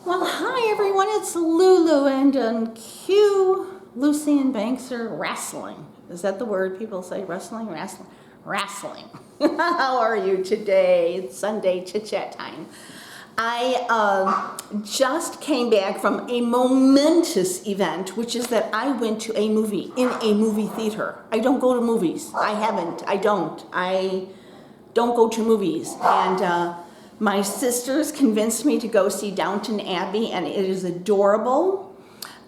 Well, hi everyone, it's Lulu, and on cue, Lucy and Banks are wrestling. Is that the word people say? Wrestling? Wrestling? Wrestling. How are you today? It's Sunday Chit Chat time. I just came back from a momentous event, which is that I went to a movie in a movie theater. I don't go to movies. I don't go to movies. And my sisters convinced me to go see Downton Abbey, and it is adorable.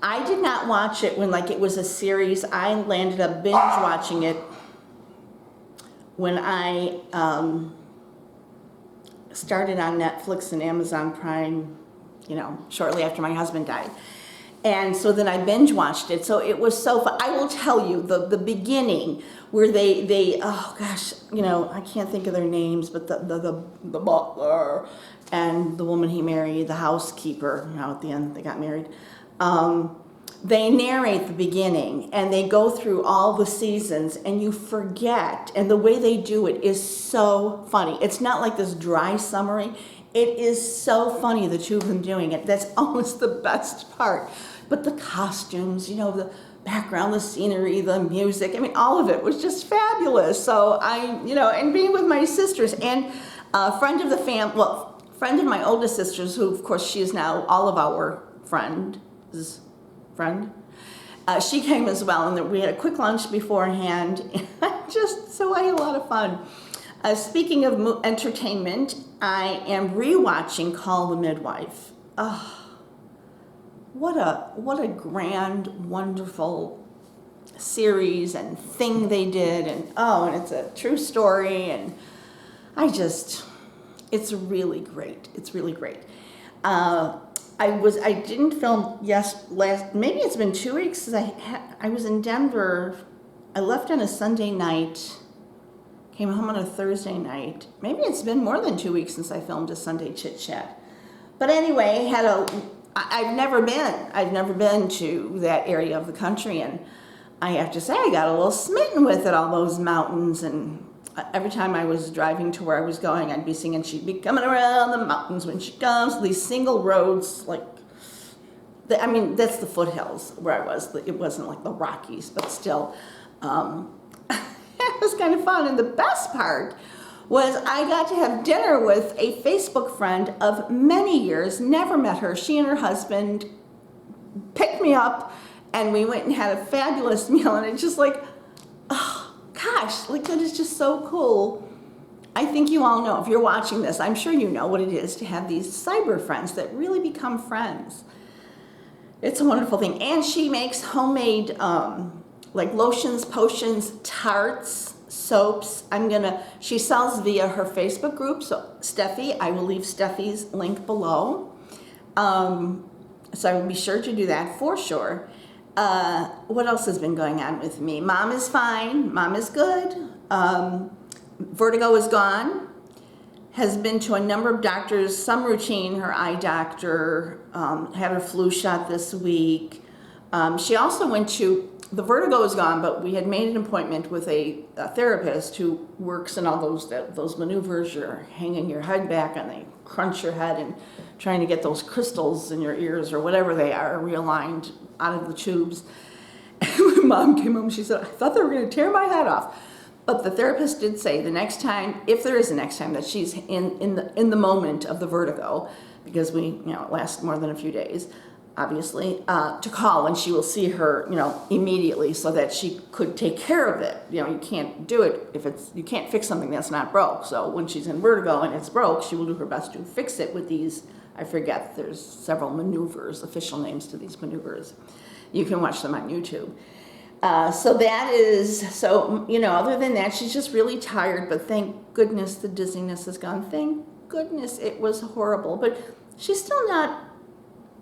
I did not watch it when it was a series. I landed up binge watching it when I started on Netflix and Amazon Prime, shortly after my husband died. And so then I binge watched it. So it was so fun. I will tell you the beginning where they oh gosh, I can't think of their names, but the butler and the woman he married, the housekeeper, at the end they got married. They narrate the beginning and they go through all the seasons and you forget. And the way they do it is so funny. It's not like this dry summary. It is so funny, the two of them doing it. That's almost the best part. But the costumes, the background, the scenery, the music, all of it was just fabulous. So and being with my sisters and a friend of the friend of my oldest sisters, who of course she is now all of our friend. She came as well, and we had a quick lunch beforehand. So I had a lot of fun. Speaking of entertainment, I am rewatching Call the Midwife. What a grand, wonderful series and thing they did, and it's a true story, and it's really great. It's really great. I didn't film maybe it's been 2 weeks since I was in Denver. I left on a Sunday night, came home on a Thursday night. Maybe it's been more than 2 weeks since I filmed a Sunday Chit Chat. But anyway, I've never been to that area of the country, and I have to say I got a little smitten with it, all those mountains, and every time I was driving to where I was going, I'd be singing, she'd be coming around the mountains when she comes, these single roads, that's the foothills where I was. It wasn't like the Rockies, but still, it was kind of fun. And the best part was I got to have dinner with a Facebook friend of many years, never met her. She and her husband picked me up, and we went and had a fabulous meal, and it's just that is just so cool. I think you all know, if you're watching this, I'm sure you know what it is to have these cyber friends that really become friends. It's a wonderful thing. And she makes homemade lotions, potions, tarts, soaps. She sells via her Facebook group. So Steffi, I will leave Steffi's link below. So I will be sure to do that for sure. What else has been going on with me? Mom is fine. Mom is good. Vertigo is gone. Has been to a number of doctors, some routine. Her eye doctor had her flu shot this week. She also went to, the vertigo is gone, but we had made an appointment with a therapist who works in all those maneuvers. You're hanging your head back and they crunch your head and trying to get those crystals in your ears or whatever they are realigned out of the tubes. And when Mom came home, she said, I thought they were going to tear my head off. But the therapist did say the next time, if there is a next time, that she's in the moment of the vertigo, because it lasts more than a few days, obviously, to call, and she will see her, immediately, so that she could take care of it. You can't do it you can't fix something that's not broke. So when she's in vertigo and it's broke, she will do her best to fix it with these, I forget, there's several maneuvers, official names to these maneuvers. You can watch them on YouTube. Other than that, she's just really tired, but thank goodness the dizziness is gone. Thank goodness. It was horrible, but she's still not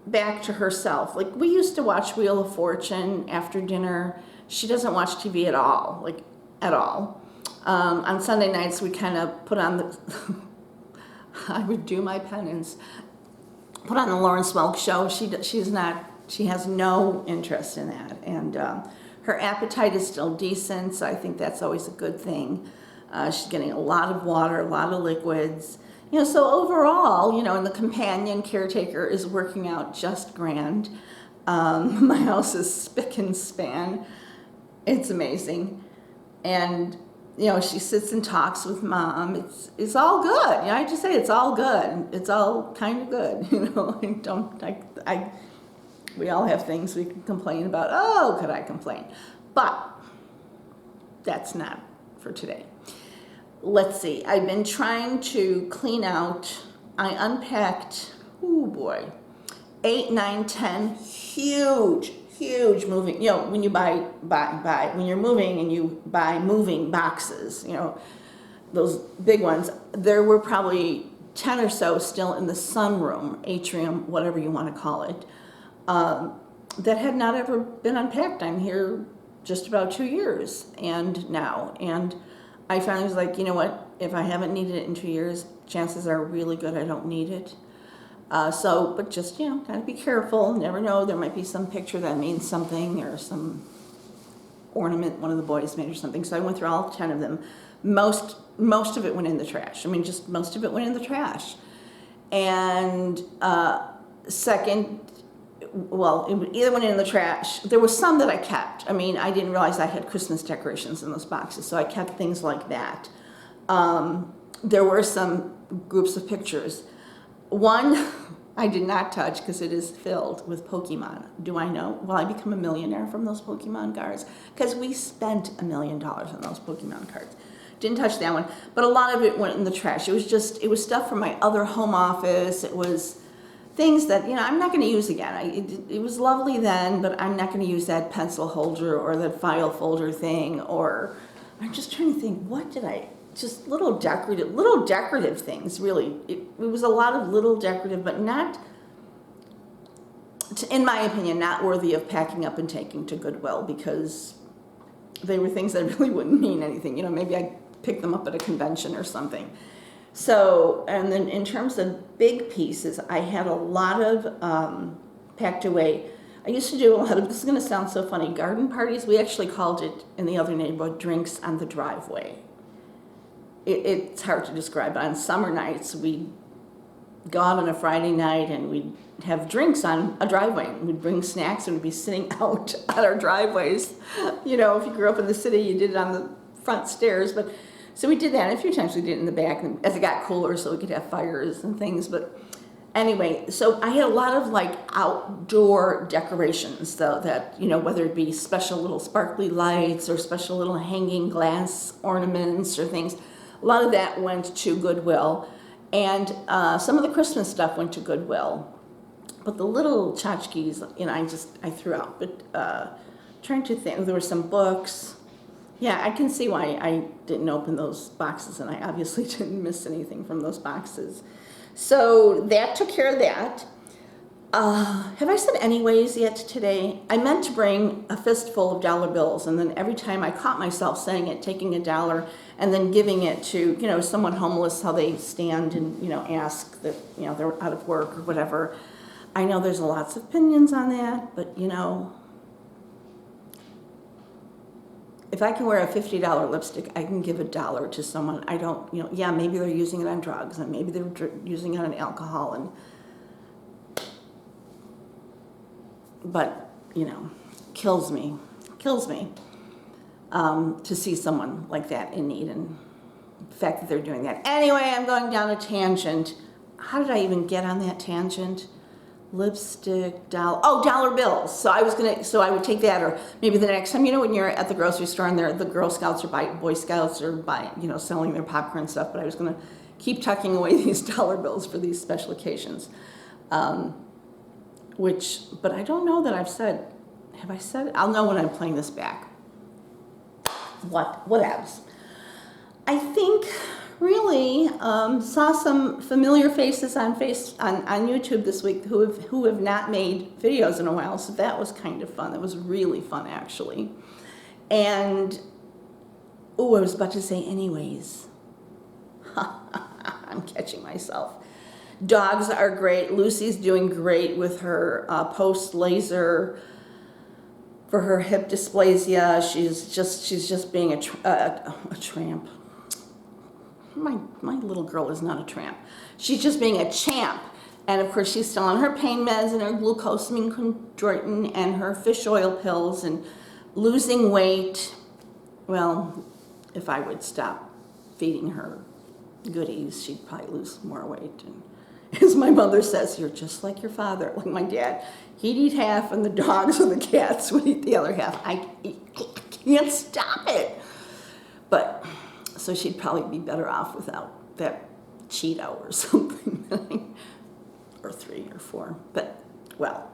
back to herself. We used to watch Wheel of Fortune after dinner. She doesn't watch TV at all, at all. On Sunday nights, we kind of put on I would do my penance, put on the Lawrence Welk show. She has no interest in that, and her appetite is still decent, so I think that's always a good thing. She's getting a lot of water, a lot of liquids. So overall, and the companion caretaker is working out just grand. My house is spick and span. It's amazing. And, she sits and talks with Mom. It's all good. I just say it's all good. It's all kind of good. We all have things we can complain about. Oh, could I complain? But that's not for today. Let's see. I've been trying to clean out. I unpacked, oh boy, 8, 9, 10 huge moving, when you buy, when you're moving and you buy moving boxes, those big ones, there were probably 10 or so still in the sunroom, atrium, whatever you want to call it, that had not ever been unpacked. I'm here just about 2 years and I finally was like, you know what, if I haven't needed it in 2 years, chances are really good I don't need it. But just, kind of be careful. Never know. There might be some picture that means something or some ornament one of the boys made or something. So I went through all 10 of them. Most of it went in the trash. Just most of it went in the trash. And second, well, it either went in the trash. There was some that I kept. I didn't realize I had Christmas decorations in those boxes, so I kept things like that. There were some groups of pictures. One I did not touch because it is filled with Pokemon. Do I know? Will I become a millionaire from those Pokemon cards? Because we spent $1 million on those Pokemon cards. Didn't touch that one, but a lot of it went in the trash. It was stuff from my other home office. It was things that, I'm not going to use again. It was lovely then, but I'm not going to use that pencil holder or that file folder thing, or I'm just trying to think, just little decorative things, really. It was a lot of little decorative, but not, in my opinion, not worthy of packing up and taking to Goodwill, because they were things that really wouldn't mean anything. Maybe I'd pick them up at a convention or something. So, and then in terms of big pieces, I had a lot of packed away. I used to do a lot of, this is going to sound so funny, garden parties. We actually called it, in the other neighborhood, drinks on the driveway. It's hard to describe, but on summer nights, we'd go out on a Friday night and we'd have drinks on a driveway. We'd bring snacks and we'd be sitting out on our driveways. If you grew up in the city, you did it on the front stairs. So we did that, and a few times we did it in the back as it got cooler so we could have fires and things. But anyway, so I had a lot of outdoor decorations, though, that, whether it be special little sparkly lights or special little hanging glass ornaments or things. A lot of that went to Goodwill, and some of the Christmas stuff went to Goodwill. But the little tchotchkes, I threw out. But trying to think, there were some books. Yeah, I can see why I didn't open those boxes, and I obviously didn't miss anything from those boxes. So that took care of that. Have I said anyways yet today? I meant to bring a fistful of dollar bills, and then every time I caught myself saying it, taking $1 and then giving it to, someone homeless, how they stand and, ask that, they're out of work or whatever. I know there's lots of opinions on that, but, if I can wear a $50 lipstick, I can give $1 to someone. I don't, yeah, maybe they're using it on drugs, and maybe they're using it on alcohol, but, kills me to see someone like that in need, and the fact that they're doing that. Anyway, I'm going down a tangent. How did I even get on that tangent? Lipstick, dollar bills. So I would take that, or maybe the next time, when you're at the grocery store and the Girl Scouts or Boy Scouts are selling their popcorn stuff, but I was going to keep tucking away these dollar bills for these special occasions. But I don't know that I've said, have I said it? I'll know when I'm playing this back. Whatevs. I think really saw some familiar faces on YouTube this week who have not made videos in a while, so that was kind of fun. That was really fun, actually. And I was about to say anyways. I'm catching myself. Dogs are great. Lucy's doing great with her post-laser for her hip dysplasia. She's just being a tramp. my little girl is not a tramp. She's just being a champ. And of course, she's still on her pain meds and her glucosamine chondroitin and her fish oil pills and losing weight. Well, if I would stop feeding her goodies, she'd probably lose more weight. And as my mother says, you're just like your father, like my dad. He'd eat half and the dogs or the cats would eat the other half. I can't stop it. But, so she'd probably be better off without that Cheeto or something. Or 3 or 4, but, well,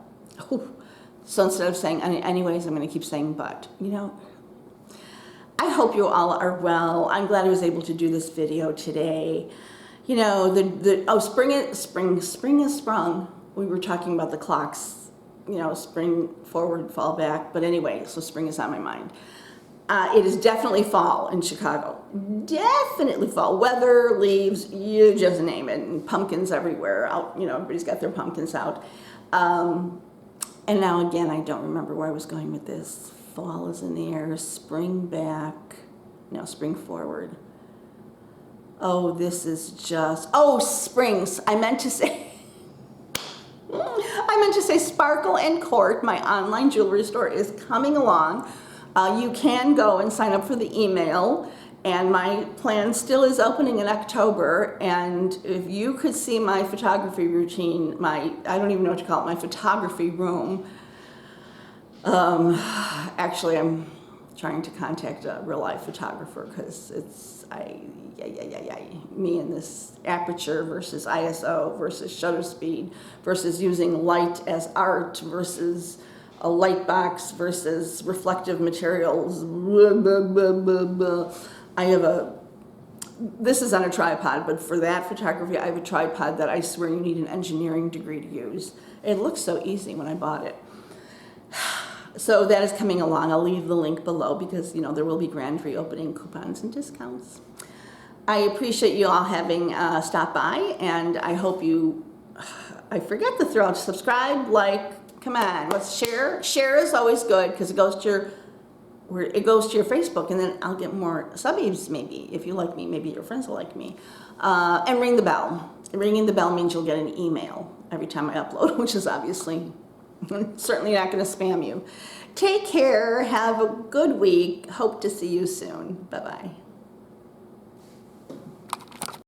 so instead of saying anyways, I'm going to keep saying but, you know. I hope you all are well. I'm glad I was able to do this video today. You know, spring has sprung. We were talking about the clocks, you know, spring forward, fall back, but anyway, so spring is on my mind. It is definitely fall in Chicago. Definitely fall. Weather, leaves, you just name it. And pumpkins everywhere. Out, you know, everybody's got their pumpkins out. And now again, I don't remember where I was going with this. Fall is in the air. Spring back. No, spring forward. Oh, this is just... Oh, springs. I meant to say Sparkle and Court, my online jewelry store, is coming along. You can go and sign up for the email, and my plan still is opening in October. And if you could see my photography routine, I don't even know what to call it, my photography room. Actually, I'm trying to contact a real life photographer because it's me and this aperture versus ISO versus shutter speed versus using light as art versus a light box versus reflective materials. I have this is on a tripod, but for that photography, I have a tripod that I swear you need an engineering degree to use. It looks so easy when I bought it. So that is coming along. I'll leave the link below because, you know, there will be grand reopening coupons and discounts. I appreciate you all having stopped by, and I hope you, I forget to throw out subscribe, like, come on, let's share. Share is always good because it goes to your Facebook, and then I'll get more subbies maybe. If you like me, maybe your friends will like me. And ring the bell. Ringing the bell means you'll get an email every time I upload, which is obviously certainly not going to spam you. Take care. Have a good week. Hope to see you soon. Bye-bye.